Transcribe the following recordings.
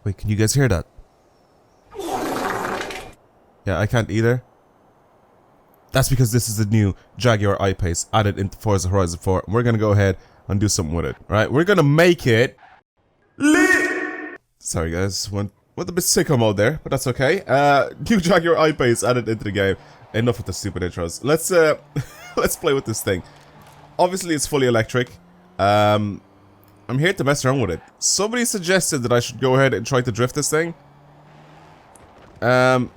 Wait, can you guys hear that? Yeah, I can't either. That's because this is the new Jaguar I-Pace added into Forza Horizon 4. And we're gonna go ahead and do something with it. Right? We're gonna make it lit! Sorry guys, went a bit sicko mode there, but that's okay. New Jaguar I-Pace added into the game. Enough with the stupid intros. Let's let's play with this thing. Obviously it's fully electric. I'm here to mess around with it. Somebody suggested that I should go ahead and try to drift this thing. I'm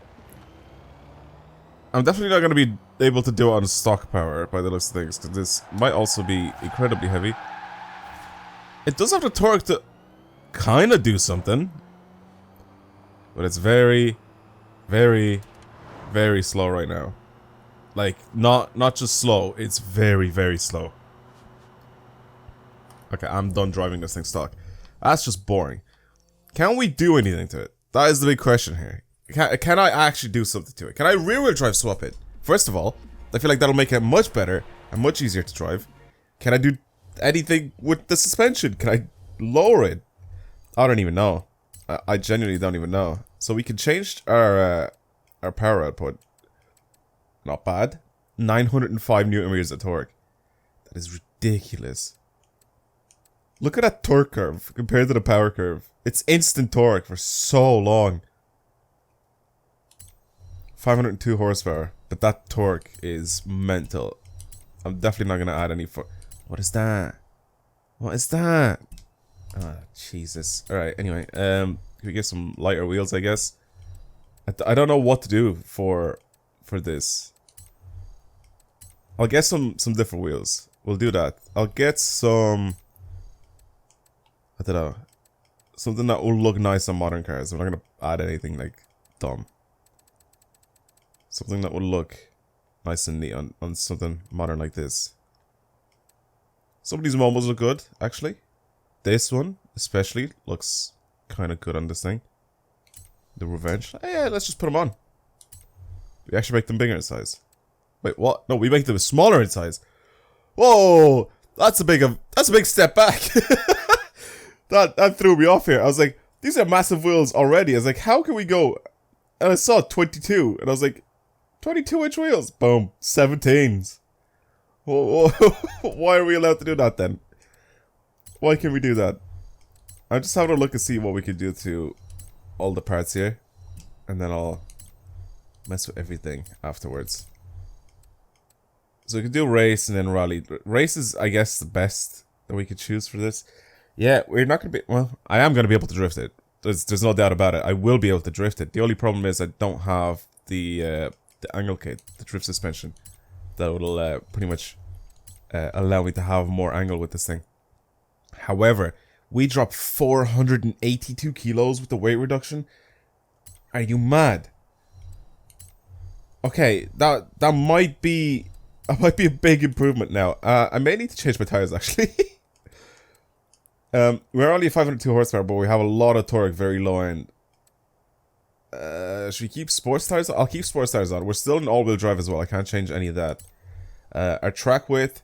definitely not going to be able to do it on stock power by the looks of things, because this might also be incredibly heavy. It does have the torque to kind of do something, but it's very, very, very slow right now. Like, not just slow, it's very, very slow. Okay, I'm done driving this thing stock. That's just boring. Can we do anything to it? That is the big question here. Can I actually do something to it? Can I rear-wheel drive swap it? First of all, I feel like that'll make it much better and much easier to drive. Can I do anything with the suspension? Can I lower it? I don't even know. I genuinely don't even know. So we can change our power output. Not bad. 905 Newton meters of torque. That is ridiculous. Look at that torque curve compared to the power curve. It's instant torque for so long. 502 horsepower, but that torque is mental. I'm definitely not gonna add any for. What is that? What is that? Oh, Jesus. Alright, anyway, can we get some lighter wheels, I guess? I don't know what to do for this. I'll get some different wheels. We'll do that. I'll get some, I don't know, something that will look nice on modern cars. I'm not gonna add anything like dumb. Something that will look nice and neat on something modern like this. Some of these momos look good, actually. This one, especially, looks kind of good on this thing. The Revenge. Oh, yeah, let's just put them on. We actually make them bigger in size. Wait, what? No, we make them smaller in size. Whoa! That's a big step back. that threw me off here. I was like, these are massive wheels already. I was like, how can we go? And I saw 22, and I was like, 22-inch wheels. Boom. 17s. Why are we allowed to do that then? Why can we do that? I'm just having a look and see what we can do to all the parts here. And then I'll mess with everything afterwards. So we can do race and then rally. Race is, I guess, the best that we could choose for this. Yeah, we're not going to be... Well, I am going to be able to drift it. There's no doubt about it. I will be able to drift it. The only problem is I don't have the angle kit, the drift suspension, that will pretty much allow me to have more angle with this thing. However, we dropped 482 kilos with the weight reduction. Are you mad? Okay, that might be a big improvement now. I may need to change my tires actually. We're only 502 horsepower, but we have a lot of torque, very low end. Should we keep sports tires? I'll keep sports tires on. We're still in all-wheel drive as well. I can't change any of that. Our track width.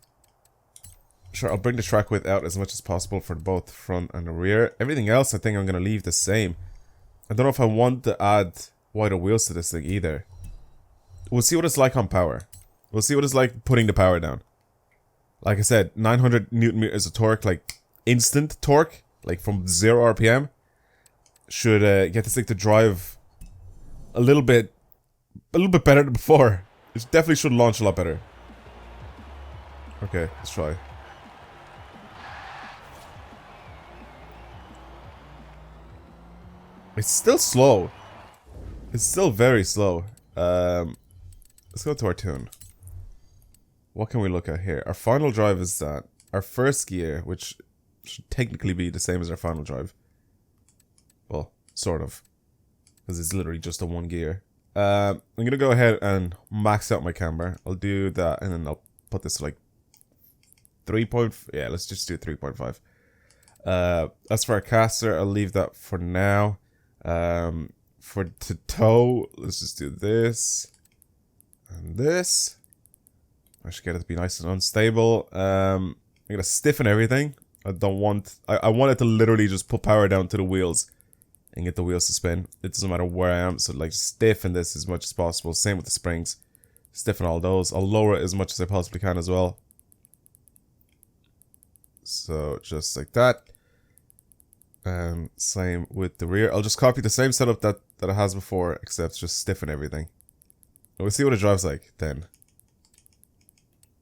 Sure, I'll bring the track width out as much as possible for both front and the rear. Everything else, I think I'm going to leave the same. I don't know if I want to add wider wheels to this thing either. We'll see what it's like on power. We'll see what it's like putting the power down. Like I said, 900 Newton meters of torque, like instant torque, like from 0 RPM, should get this thing to drive a little bit better than before. It definitely should launch a lot better. Okay, let's try. It's still slow. It's still very slow. Let's go to our tune. What can we look at here? Our final drive is that. Our first gear, which should technically be the same as our final drive. Well, sort of. Because it's literally just a one gear. I'm going to go ahead and max out my camber. I'll do that and then I'll put this to like 3. Yeah, let's just do 3.5. As for our caster, I'll leave that for now. To tow, let's just do this and this. I should get it to be nice and unstable. I'm gonna stiffen everything. I don't want. I want it to literally just put power down to the wheels and get the wheels to spin. It doesn't matter where I am, so like stiffen this as much as possible. Same with the springs. Stiffen all those. I'll lower it as much as I possibly can as well. So just like that. Same with the rear. I'll just copy the same setup that it has before, except just stiffen everything. We'll see what it drives like then.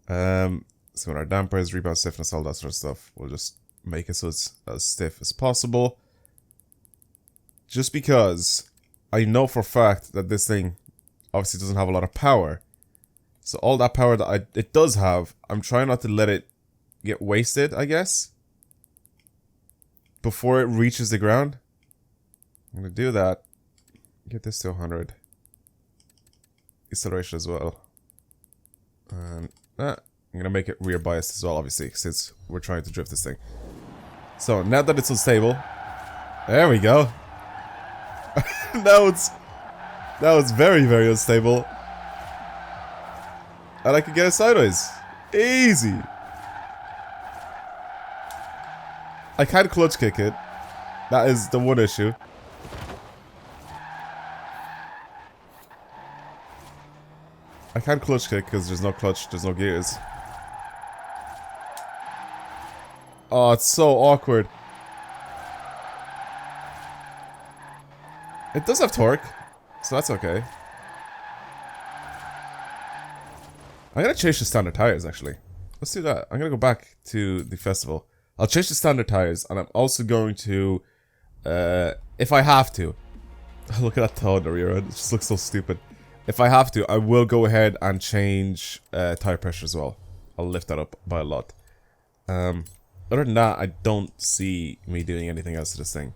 So with our dampers, rebound stiffness, all that sort of stuff, we'll just make it so it's as stiff as possible. Just because I know for a fact that this thing obviously doesn't have a lot of power. So all that power that it does have, I'm trying not to let it get wasted, I guess, before it reaches the ground. I'm going to do that. Get this to 100. Acceleration as well. And I'm going to make it rear biased as well, obviously, since we're trying to drift this thing. So now that it's unstable, there we go. now it's very, very unstable. And I can get it sideways. Easy. I can't clutch kick it. That is the one issue. I can't clutch kick because there's no clutch, there's no gears. Oh, it's so awkward. It does have torque, so that's okay. I'm gonna change the standard tires, actually. Let's do that. I'm gonna go back to the festival. I'll change the standard tires, and I'm also going to, if I have to, look at that toe in the rear end, it just looks so stupid. If I have to, I will go ahead and change tire pressure as well. I'll lift that up by a lot. Other than that, I don't see me doing anything else to this thing.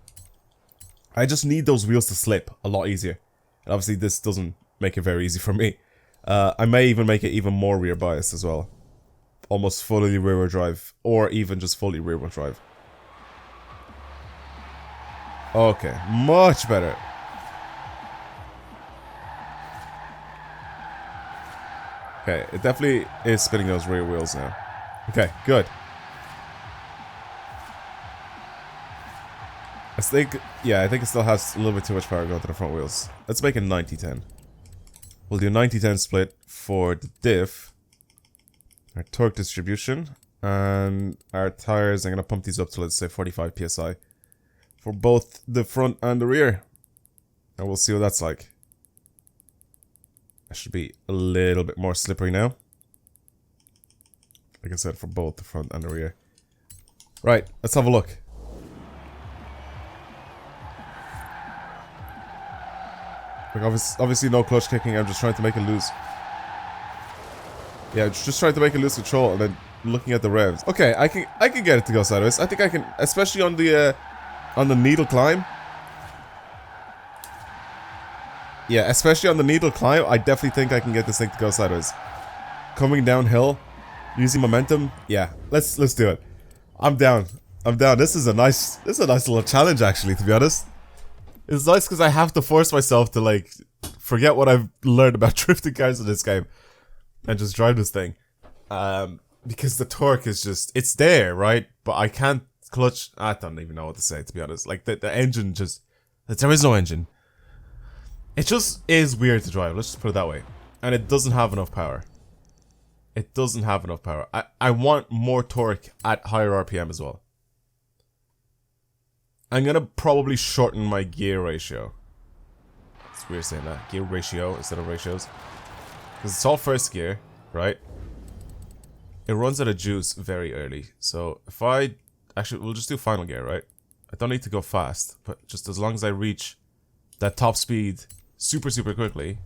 I just need those wheels to slip a lot easier. And obviously this doesn't make it very easy for me. I may even make it even more rear biased as well. Almost fully rear wheel drive, or even just fully rear wheel drive. Okay, much better. Okay, it definitely is spinning those rear wheels now. Okay, good. I think it still has a little bit too much power going to the front wheels. Let's make it 90-10. We'll do 90-10 split for the diff. Our torque distribution. And our tires, I'm going to pump these up to, let's say, 45 psi. For both the front and the rear. And we'll see what that's like. I should be a little bit more slippery now. Like I said, for both the front and the rear. Right, let's have a look. Like obviously no clutch kicking, I'm just trying to make it loose. Yeah, just trying to make it lose control and then looking at the revs. Okay, I can get it to go sideways. I think I can, especially on the needle climb. Yeah, especially on the needle climb, I definitely think I can get this thing to go sideways. Coming downhill, using momentum. Yeah, let's do it. I'm down. I'm down. This is a nice little challenge, actually, to be honest. It's nice because I have to force myself to, like, forget what I've learned about drifting cars in this game and just drive this thing. Because the torque is just, it's there, right? But I can't clutch. I don't even know what to say, to be honest. Like, the engine just, there is no engine. It just is weird to drive, let's just put it that way. And it doesn't have enough power. It doesn't have enough power. I want more torque at higher RPM as well. I'm gonna probably shorten my gear ratio. It's weird saying that. Gear ratio instead of ratios. Because it's all first gear, right? It runs out of juice very early. So if I... Actually, we'll just do final gear, right? I don't need to go fast. But just as long as I reach that top speed super quickly.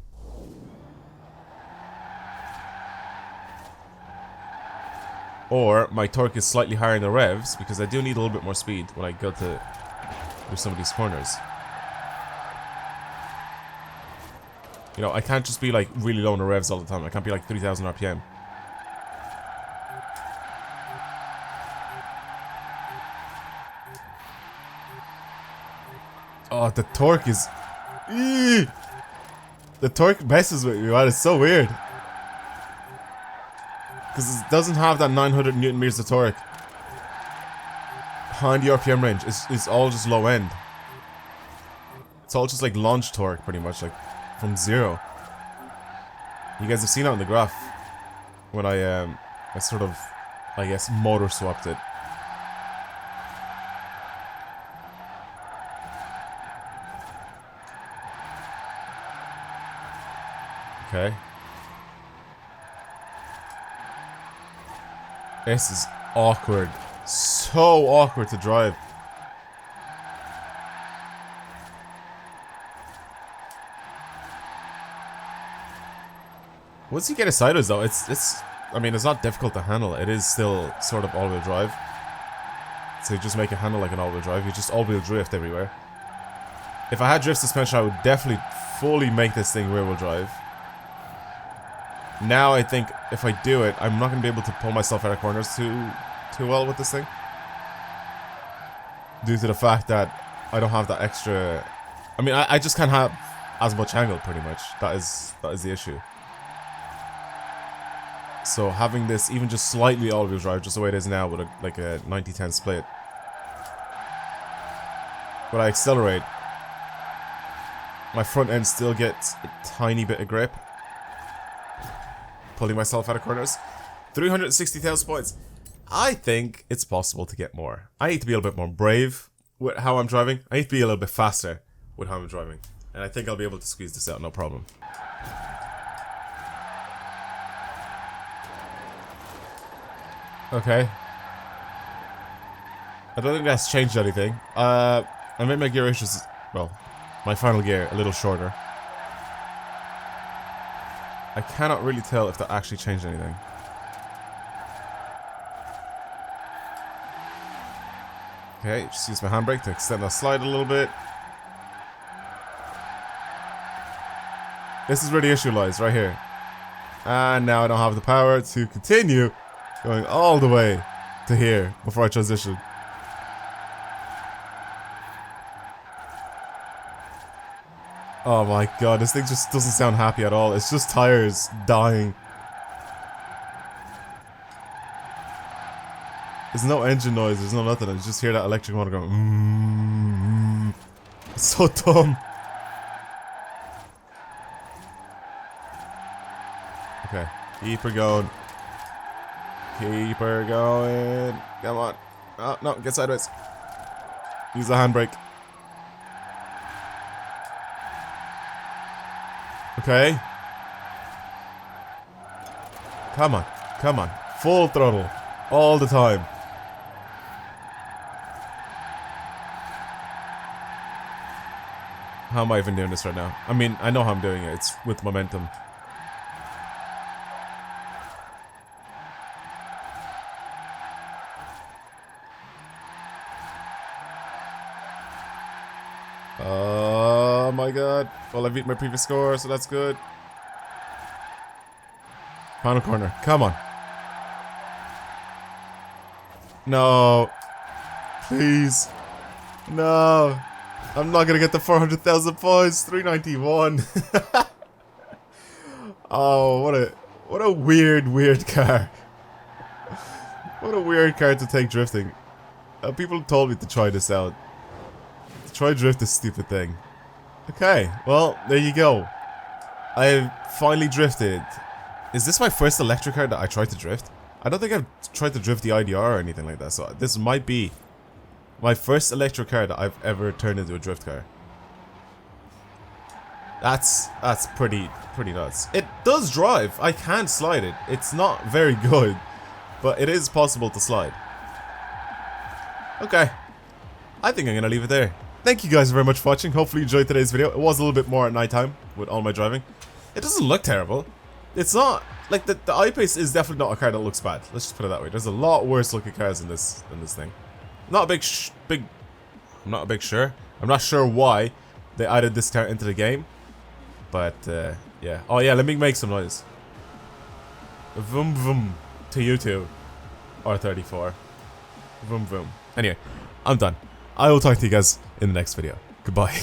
Or my torque is slightly higher in the revs, because I do need a little bit more speed when I go to do some of these corners. You know, I can't just be like really low in the revs all the time. I can't be like 3000 RPM. Oh, the torque is... Eee! The torque messes with me, man. It's so weird. Because it doesn't have that 900 Newton meters of torque. Behind the RPM range, it's all just low end. It's all just like launch torque, pretty much, like from 0. You guys have seen it on the graph when I sort of, I guess, motor swapped it. Okay. This is awkward. So awkward to drive. Once you get it sideways though, I mean, it's not difficult to handle. It is still sort of all-wheel drive. So you just make it handle like an all-wheel drive. You just all-wheel drift everywhere. If I had drift suspension, I would definitely fully make this thing rear-wheel drive. Now I think if I do it, I'm not going to be able to pull myself out of corners too well with this thing. Due to the fact that I don't have that extra... I mean, I just can't have as much angle, pretty much. That is the issue. So having this even just slightly all-wheel drive, just the way it is now with like a 90-10 split. When I accelerate, my front end still gets a tiny bit of grip. Pulling myself out of corners. 360,000 points. I think it's possible to get more. I need to be a little bit more brave with how I'm driving. I need to be a little bit faster with how I'm driving. And I think I'll be able to squeeze this out, no problem. Okay. I don't think that's changed anything. I made my gear ratios, well, my final gear a little shorter. I cannot really tell if that actually changed anything. Okay, just use my handbrake to extend that slide a little bit. This is where the issue lies, right here. And now I don't have the power to continue going all the way to here before I transition. Oh my god, this thing just doesn't sound happy at all. It's just tires dying. There's no engine noise, there's no nothing. I just hear that electric motor going. It's so dumb. Okay, keep her going. Keep her going. Come on. Oh, no, get sideways. Use the handbrake. Okay. Come on. Come on. Full throttle. All the time. How am I even doing this right now? I mean, I know how I'm doing it. It's with momentum. Oh my god. Well, I beat my previous score, so that's good. Final corner. Come on. No. Please. No. I'm not gonna get the 400,000 points. 391. Oh, what a weird car. What a weird car to take drifting. People told me to try this out. To try drift this stupid thing. Okay, well, there you go. I finally drifted. Is this my first electric car that I tried to drift? I don't think I've tried to drift the IDR or anything like that, so this might be my first electric car that I've ever turned into a drift car. That's pretty nuts. It does drive. I can slide it. It's not very good, but it is possible to slide. Okay. I think I'm gonna leave it there. Thank you guys very much for watching. Hopefully you enjoyed today's video. It was a little bit more at nighttime with all my driving. It doesn't look terrible. It's not like the I-Pace is definitely not a car that looks bad. Let's just put it that way. There's a lot worse looking cars in this thing. Not a I'm not a big sure. I'm not sure why they added this car into the game. But yeah. Oh yeah, let me make some noise. Vroom vroom to you two. R34. Vroom vroom. Anyway, I'm done. I will talk to you guys in the next video. Goodbye.